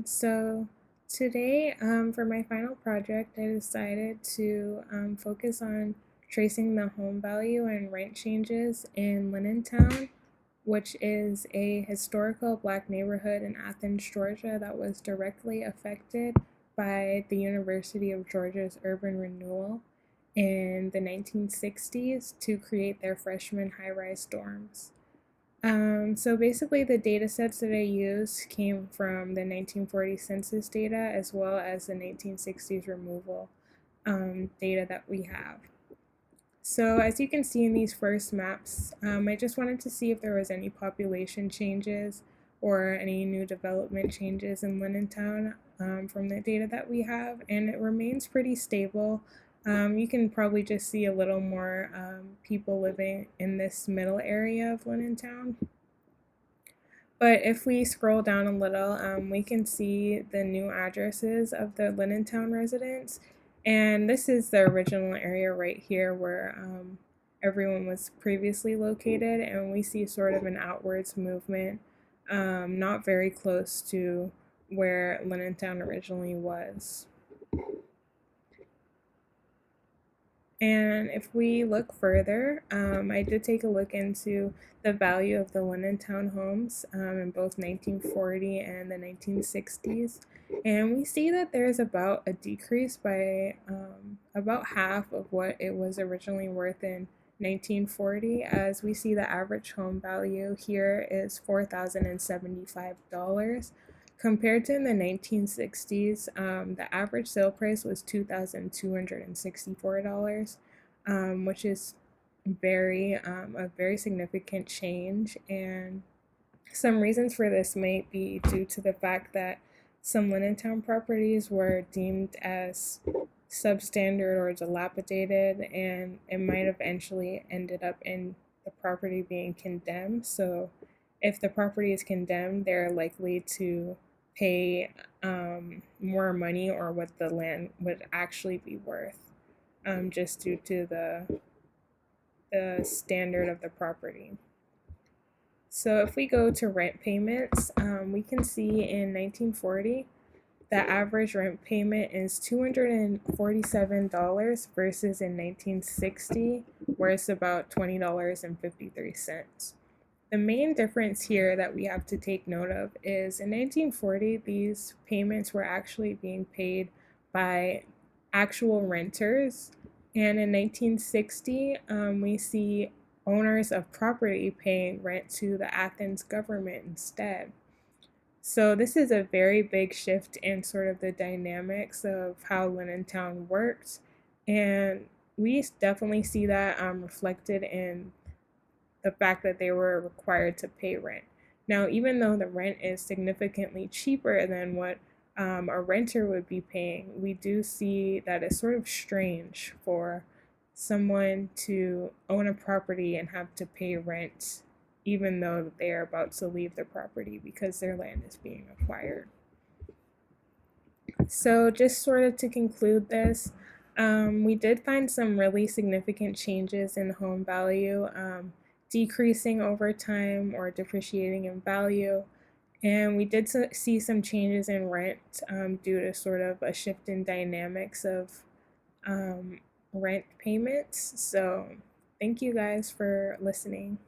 So today, for my final project, I decided to focus on tracing the home value and rent changes in Town, which is a historical Black neighborhood in Athens, Georgia, that was directly affected by the University of Georgia's urban renewal in the 1960s to create their freshman high-rise dorms. So basically, the data sets that I used came from the 1940 census data as well as the 1960s removal data that we have. So as you can see in these first maps, I just wanted to see if there was any population changes or any new development changes in Town from the data that we have, and it remains pretty stable. You can probably just see a little more people living in this middle area of Town. But if we scroll down a little, we can see the new addresses of the Town residents. And this is the original area right here where everyone was previously located. And we see sort of an outwards movement, not very close to where Town originally was. And if we look further, I did take a look into the value of the Town homes in both 1940 and the 1960s. And we see that there's about a decrease by about half of what it was originally worth in 1940, as we see the average home value here is $4,075. Compared to in the 1960s, the average sale price was $2,264, which is a very significant change. And some reasons for this might be due to the fact that some Town properties were deemed as substandard or dilapidated, and it might eventually ended up in the property being condemned. So if the property is condemned, they're likely to pay more money or what the land would actually be worth, just due to the standard of the property. So if we go to rent payments, we can see in 1940 the average rent payment is $247 versus in 1960 where it's about $20.53. The main difference here that we have to take note of is in 1940, these payments were actually being paid by actual renters. And in 1960, we see owners of property paying rent to the Athens government instead. So this is a very big shift in sort of the dynamics of how Town worked. And we definitely see that reflected in the fact that they were required to pay rent. Now, even though the rent is significantly cheaper than what a renter would be paying, we do see that it's sort of strange for someone to own a property and have to pay rent even though they are about to leave the property because their land is being acquired. So just sort of to conclude this, we did find some really significant changes in home value, decreasing over time or depreciating in value. And we did see some changes in rent due to sort of a shift in dynamics of rent payments. So thank you guys for listening.